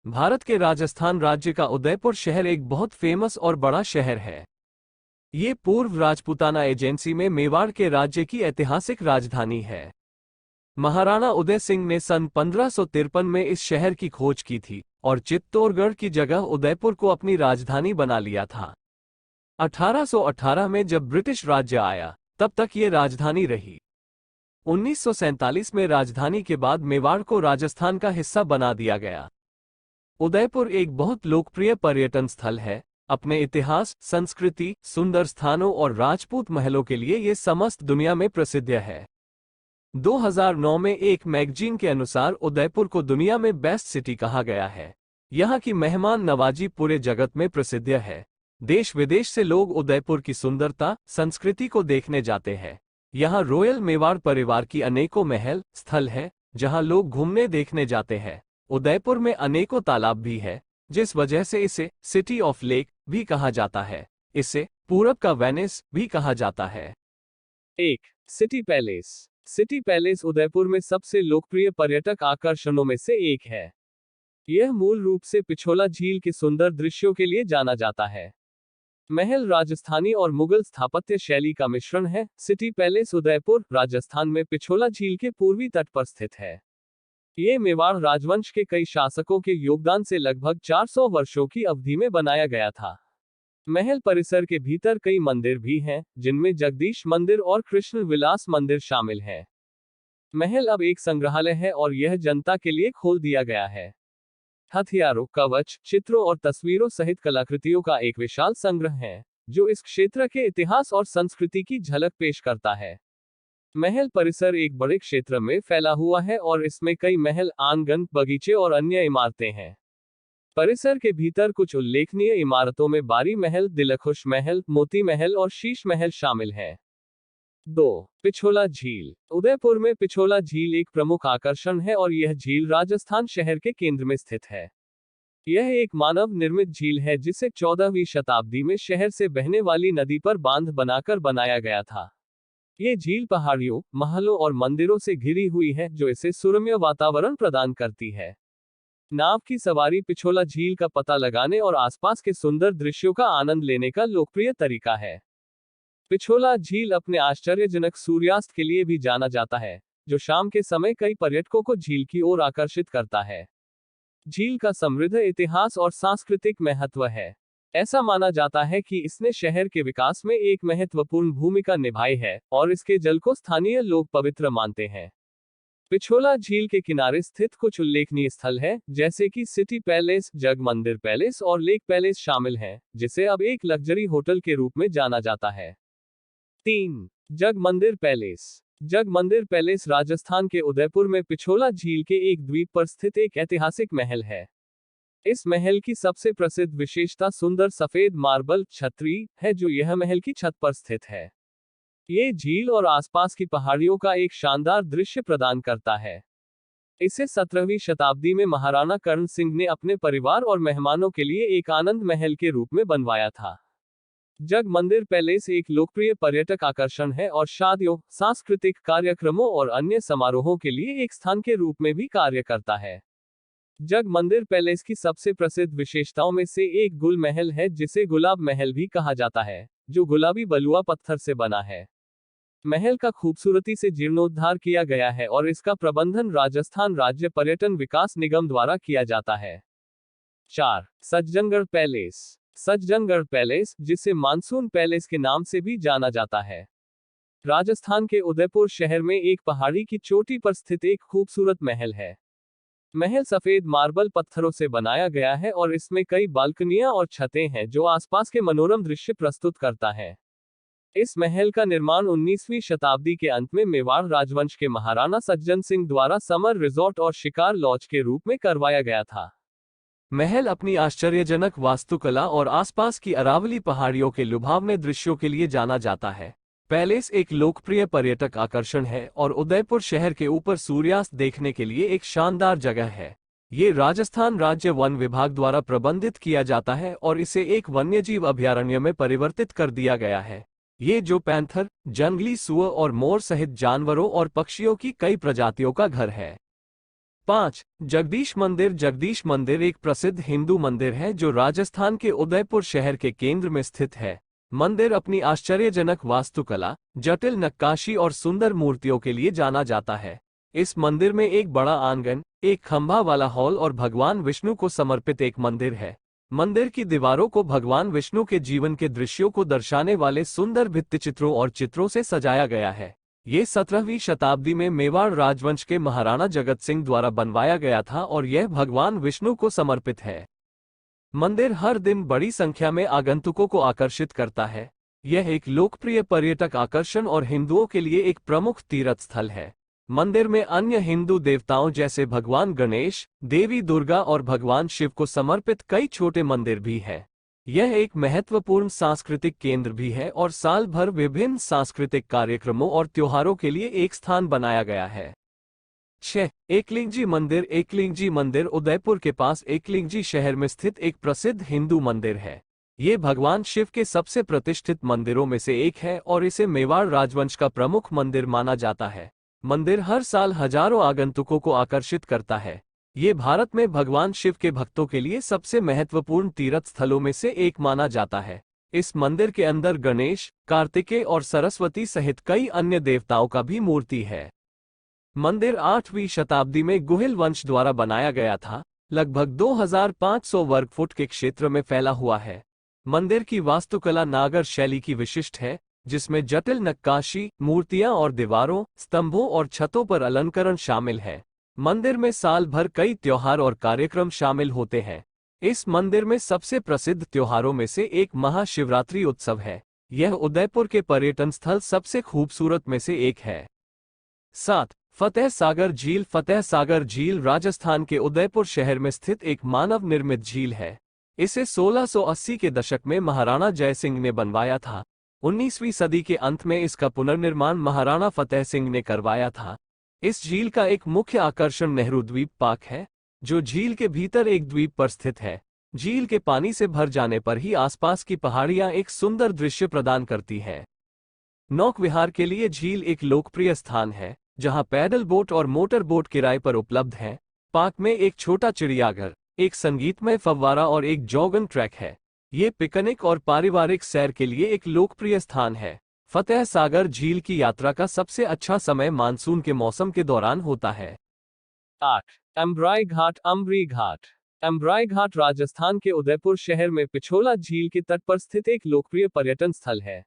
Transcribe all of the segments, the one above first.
भारत के राजस्थान राज्य का उदयपुर शहर एक बहुत फेमस और बड़ा शहर है। ये पूर्व राजपूताना एजेंसी में मेवाड़ के राज्य की ऐतिहासिक राजधानी है। महाराणा उदय सिंह ने सन 1553 में इस शहर की खोज की थी और चित्तौड़गढ़ की जगह उदयपुर को अपनी राजधानी बना लिया था। 1818 में जब ब्रिटिश राज्य आया तब तक ये राजधानी रही। 1947 में राजधानी के बाद मेवाड़ को राजस्थान का हिस्सा बना दिया गया। उदयपुर एक बहुत लोकप्रिय पर्यटन स्थल है। अपने इतिहास, संस्कृति, सुंदर स्थानों और राजपूत महलों के लिए ये समस्त दुनिया में प्रसिद्ध है। 2009 में एक मैगजीन के अनुसार उदयपुर को दुनिया में बेस्ट सिटी कहा गया है। यहाँ की मेहमान नवाजी पूरे जगत में प्रसिद्ध है। देश विदेश से लोग उदयपुर की सुंदरता, संस्कृति को देखने जाते हैं। यहाँ रॉयल मेवाड़ परिवार की अनेकों महल स्थल है जहाँ लोग घूमने देखने जाते हैं। उदयपुर में अनेकों तालाब भी है, जिस वजह से इसे सिटी ऑफ लेक भी कहा जाता है। इसे पूरब का वेनिस भी कहा जाता है। 1. City palace. City palace Udaipur में सबसे लोकप्रिय पर्यटक आकर्षणों में से एक है। यह मूल रूप से पिछोला झील के सुंदर दृश्यों के लिए जाना जाता है। महल राजस्थानी और मुगल स्थापत्य शैली का मिश्रण है। सिटी पैलेस उदयपुर, राजस्थान में पिछोला झील के पूर्वी तट पर स्थित है। ये मेवाड़ राजवंश के कई शासकों के योगदान से लगभग 400 वर्षों की अवधि में बनाया गया था। महल परिसर के भीतर कई मंदिर भी हैं, जिनमें जगदीश मंदिर और कृष्ण विलास मंदिर शामिल हैं। महल अब एक संग्रहालय है और यह जनता के लिए खोल दिया गया है। हथियारों, कवच, चित्रों और तस्वीरों सहित कलाकृतियों का एक विशाल संग्रह है, जो इस क्षेत्र के इतिहास और संस्कृति की झलक पेश करता है। महल परिसर एक बड़े क्षेत्र में फैला हुआ है और इसमें कई महल, आंगन, बगीचे और अन्य इमारतें हैं। परिसर के भीतर कुछ उल्लेखनीय इमारतों में बारी महल, दिलखुश महल, मोती महल और शीश महल शामिल हैं। 2. पिछोला झील। उदयपुर में पिछोला झील एक प्रमुख आकर्षण है और यह झील राजस्थान शहर के केंद्र में स्थित है। यह एक मानव निर्मित झील है जिसे 14वीं शताब्दी में शहर से बहने वाली नदी पर बांध बनाकर बनाया गया था। ये झील पहाड़ियों, महलों और मंदिरों से घिरी हुई है, जो इसे सुरम्य वातावरण प्रदान करती है। नाव की सवारी पिछोला झील का पता लगाने और आसपास के सुंदर दृश्यों का आनंद लेने का लोकप्रिय तरीका है। पिछोला झील अपने आश्चर्यजनक सूर्यास्त के लिए भी जाना जाता है, जो शाम के समय कई पर्यटकों को झील की ओर आकर्षित करता है। झील का समृद्ध इतिहास और सांस्कृतिक महत्व है। ऐसा माना जाता है कि इसने शहर के विकास में एक महत्वपूर्ण भूमिका निभाई है और इसके जल को स्थानीय लोग पवित्र मानते हैं। पिछोला झील के किनारे स्थित कुछ उल्लेखनीय स्थल हैं, जैसे कि सिटी पैलेस, जग मंदिर पैलेस और लेक पैलेस शामिल हैं, जिसे अब एक लग्जरी होटल के रूप में जाना जाता है। 3. जग मंदिर पैलेस। जग मंदिर पैलेस राजस्थान के उदयपुर में पिछोला झील के एक द्वीप पर स्थित एक ऐतिहासिक महल है। इस महल की सबसे प्रसिद्ध विशेषता सुंदर सफेद मार्बल छतरी है, जो यह महल की छत पर स्थित है। ये झील और आसपास की पहाड़ियों का एक शानदार दृश्य प्रदान करता है। इसे 17वीं शताब्दी में महाराणा कर्ण सिंह ने अपने परिवार और मेहमानों के लिए एक आनंद महल के रूप में बनवाया था। जग मंदिर पैलेस एक लोकप्रिय पर्यटक आकर्षण है और शादियों, सांस्कृतिक कार्यक्रमों और अन्य समारोहों के लिए एक स्थान के रूप में भी कार्य करता है। जग मंदिर पैलेस की सबसे प्रसिद्ध विशेषताओं में से एक गुल महल है, जिसे गुलाब महल भी कहा जाता है, जो गुलाबी बलुआ पत्थर से बना है। महल का खूबसूरती से जीर्णोद्धार किया गया है और इसका प्रबंधन राजस्थान राज्य पर्यटन विकास निगम द्वारा किया जाता है। 4. सज्जनगढ़ पैलेस। सज्जनगढ़ पैलेस, जिसे मानसून पैलेस के नाम से भी जाना जाता है, राजस्थान के उदयपुर शहर में एक पहाड़ी की चोटी पर स्थित एक खूबसूरत महल है। महल सफेद मार्बल पत्थरों से बनाया गया है और इसमें कई बालकनियां और छतें हैं, जो आसपास के मनोरम दृश्य प्रस्तुत करता है। इस महल का निर्माण 19वीं शताब्दी के अंत में मेवाड़ राजवंश के महाराणा सज्जन सिंह द्वारा समर रिजॉर्ट और शिकार लॉज के रूप में करवाया गया था। महल अपनी आश्चर्यजनक वास्तुकला और आसपास की अरावली पहाड़ियों के लुभावने दृश्यों के लिए जाना जाता है। पैलेस एक लोकप्रिय पर्यटक आकर्षण है और उदयपुर शहर के ऊपर सूर्यास्त देखने के लिए एक शानदार जगह है। ये राजस्थान राज्य वन विभाग द्वारा प्रबंधित किया जाता है और इसे एक वन्यजीव अभयारण्य में परिवर्तित कर दिया गया है। ये जो पैंथर, जंगली सुअर और मोर सहित जानवरों और पक्षियों की कई प्रजातियों का घर है। 5. जगदीश मंदिर। जगदीश मंदिर एक प्रसिद्ध हिंदू मंदिर है जो राजस्थान के उदयपुर शहर के केंद्र में स्थित है। मंदिर अपनी आश्चर्यजनक वास्तुकला, जटिल नक्काशी और सुंदर मूर्तियों के लिए जाना जाता है। इस मंदिर में एक बड़ा आंगन, एक खंभा वाला हॉल और भगवान विष्णु को समर्पित एक मंदिर है। मंदिर की दीवारों को भगवान विष्णु के जीवन के दृश्यों को दर्शाने वाले सुंदर भित्तिचित्रों और चित्रों से सजाया गया है। ये 17वीं शताब्दी में मेवाड़ राजवंश के महाराणा जगत सिंह द्वारा बनवाया गया था और यह भगवान विष्णु को समर्पित है। मंदिर हर दिन बड़ी संख्या में आगंतुकों को आकर्षित करता है। यह एक लोकप्रिय पर्यटक आकर्षण और हिंदुओं के लिए एक प्रमुख तीर्थ स्थल है। मंदिर में अन्य हिंदू देवताओं जैसे भगवान गणेश, देवी दुर्गा और भगवान शिव को समर्पित कई छोटे मंदिर भी हैं। यह एक महत्वपूर्ण सांस्कृतिक केंद्र भी है और साल भर विभिन्न सांस्कृतिक कार्यक्रमों और त्योहारों के लिए एक स्थान बनाया गया है। 6. एकलिंगजी मंदिर। एकलिंगजी मंदिर उदयपुर के पास एकलिंगजी शहर में स्थित एक प्रसिद्ध हिंदू मंदिर है। ये भगवान शिव के सबसे प्रतिष्ठित मंदिरों में से एक है और इसे मेवाड़ राजवंश का प्रमुख मंदिर माना जाता है। मंदिर हर साल हजारों आगंतुकों को आकर्षित करता है। ये भारत में भगवान शिव के भक्तों के लिए सबसे महत्वपूर्ण तीर्थ स्थलों में से एक माना जाता है। इस मंदिर के अंदर गणेश, कार्तिकेय और सरस्वती सहित कई अन्य देवताओं का भी मूर्ति है। मंदिर 8वीं शताब्दी में गुहिल वंश द्वारा बनाया गया था। लगभग 2500 वर्ग फुट के क्षेत्र में फैला हुआ है। मंदिर की वास्तुकला नागर शैली की विशिष्ट है, जिसमें जटिल नक्काशी, मूर्तियां और दीवारों, स्तंभों और छतों पर अलंकरण शामिल है। मंदिर में साल भर कई त्योहार और कार्यक्रम शामिल होते हैं। इस मंदिर में सबसे प्रसिद्ध त्योहारों में से एक महाशिवरात्रि उत्सव है। यह उदयपुर के पर्यटन स्थल सबसे खूबसूरत में से एक है। 7. फतेह सागर झील। फतेह सागर झील राजस्थान के उदयपुर शहर में स्थित एक मानव निर्मित झील है। इसे 1680 के दशक में महाराणा जयसिंह ने बनवाया था। 19वीं सदी के अंत में इसका पुनर्निर्माण महाराणा फतेह सिंह ने करवाया था। इस झील का एक मुख्य आकर्षण नेहरू द्वीप पार्क है, जो झील के भीतर एक द्वीप पर स्थित है। झील के पानी से भर जाने पर ही आसपास की पहाड़ियां एक सुंदर दृश्य प्रदान करती हैं। नौक विहार के लिए झील एक लोकप्रिय स्थान है, जहां पैडल बोट और मोटर बोट किराए पर उपलब्ध हैं। पार्क में एक छोटा चिड़ियाघर, एक संगीतमय फव्वारा और एक जॉगिंग ट्रैक है। ये पिकनिक और पारिवारिक सैर के लिए एक लोकप्रिय स्थान है। फतेह सागर झील की यात्रा का सबसे अच्छा समय मानसून के मौसम के दौरान होता है। 8. अम्ब्राई घाट। अम्बरी घाट। अम्ब्राई घाट राजस्थान के उदयपुर शहर में पिछोला झील के तट पर स्थित एक लोकप्रिय पर्यटन स्थल है।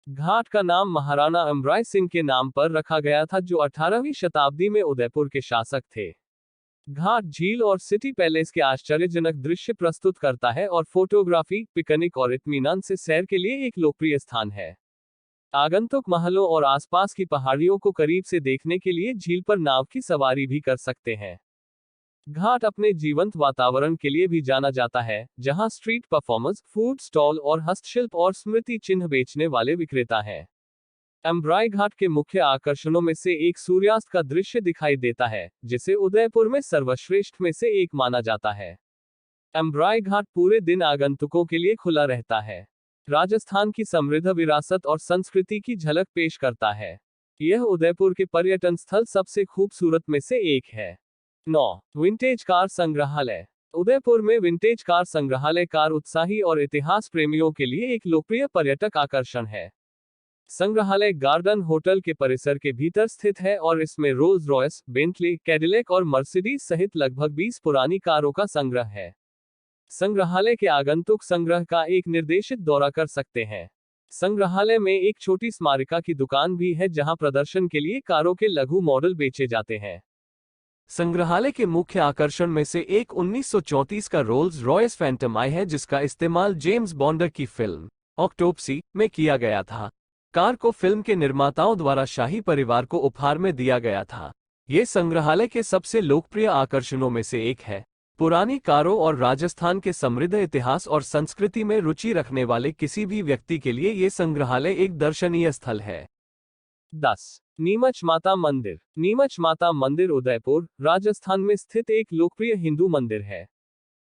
घाट का नाम महाराणा अम्ब्राई सिंह के नाम पर रखा गया था, जो 18वीं शताब्दी में उदयपुर के शासक थे। घाट झील और सिटी पैलेस के आश्चर्यजनक दृश्य प्रस्तुत करता है और फोटोग्राफी, पिकनिक और इत्मीनान से सैर के लिए एक लोकप्रिय स्थान है। आगंतुक महलों और आसपास की पहाड़ियों को करीब से देखने के लिए झील पर नाव की सवारी भी कर सकते हैं। घाट अपने जीवंत वातावरण के लिए भी जाना जाता है, जहां स्ट्रीट परफॉर्मेंस, फूड स्टॉल और हस्तशिल्प और स्मृति चिन्ह बेचने वाले विक्रेता हैं। अम्ब्राई घाट के मुख्य आकर्षणों में से एक सूर्यास्त का दृश्य दिखाई देता है, जिसे उदयपुर में सर्वश्रेष्ठ में से एक माना जाता है। अम्ब्राई घाट पूरे दिन आगंतुकों के लिए खुला रहता है। राजस्थान की समृद्ध विरासत और संस्कृति की झलक पेश करता है। यह उदयपुर के पर्यटन स्थल सबसे खूबसूरत में से एक है। 9. विंटेज कार संग्रहालय। उदयपुर में विंटेज कार संग्रहालय कार उत्साही और इतिहास प्रेमियों के लिए एक लोकप्रिय पर्यटक आकर्षण है। संग्रहालय गार्डन होटल के परिसर के भीतर स्थित है और इसमें रोल्स रॉयस, बेंटली, कैडिलैक और मर्सिडीज सहित लगभग 20 पुरानी कारों का संग्रह है। संग्रहालय के आगंतुक संग्रह का एक निर्देशित दौरा कर सकते हैं। संग्रहालय में एक छोटी स्मारिका की दुकान भी है, जहां प्रदर्शन के लिए कारों के लघु मॉडल बेचे जाते हैं। संग्रहालय के मुख्य आकर्षण में से एक 1934 का रोल्स रॉयस फैंटम आई है, जिसका इस्तेमाल जेम्स बॉन्ड की फिल्म ऑटोप्सी में किया गया था। कार को फिल्म के निर्माताओं द्वारा शाही परिवार को उपहार में दिया गया था। ये संग्रहालय के सबसे लोकप्रिय आकर्षणों में से एक है। पुरानी कारों और राजस्थान के समृद्ध इतिहास और संस्कृति में रुचि रखने वाले किसी भी व्यक्ति के लिए ये संग्रहालय एक दर्शनीय स्थल है। 10. नीमच माता मंदिर। नीमच माता मंदिर उदयपुर, राजस्थान में स्थित एक लोकप्रिय हिंदू मंदिर है।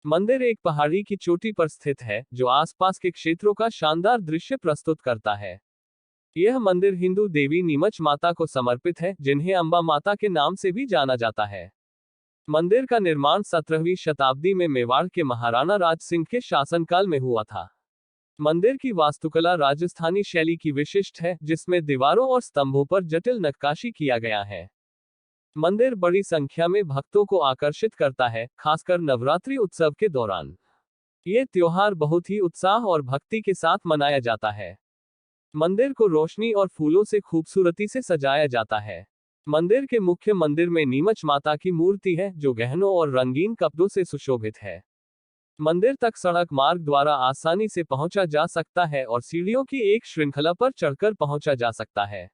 मंदिर एक पहाड़ी की चोटी पर स्थित है, जो आसपास के क्षेत्रों का शानदार दृश्य प्रस्तुत करता है। यह मंदिर हिंदू देवी नीमच माता को समर्पित है, जिन्हें अंबा माता के नाम से भी जाना जाता है। मंदिर का निर्माण 17वीं शताब्दी में मेवाड़ के महाराणा राज सिंह के शासनकाल में हुआ था। मंदिर की वास्तुकला राजस्थानी शैली की विशिष्ट है, जिसमें दीवारों और स्तंभों पर जटिल नक्काशी किया गया है। मंदिर बड़ी संख्या में भक्तों को आकर्षित करता है, खासकर नवरात्रि उत्सव के दौरान। ये त्योहार बहुत ही उत्साह और भक्ति के साथ मनाया जाता है। मंदिर को रोशनी और फूलों से खूबसूरती से सजाया जाता है। मंदिर के मुख्य मंदिर में नीमच माता की मूर्ति है, जो गहनों और रंगीन कपड़ों से सुशोभित है। मंदिर तक सड़क मार्ग द्वारा आसानी से पहुंचा जा सकता है और सीढ़ियों की एक श्रृंखला पर चढ़कर पहुंचा जा सकता है।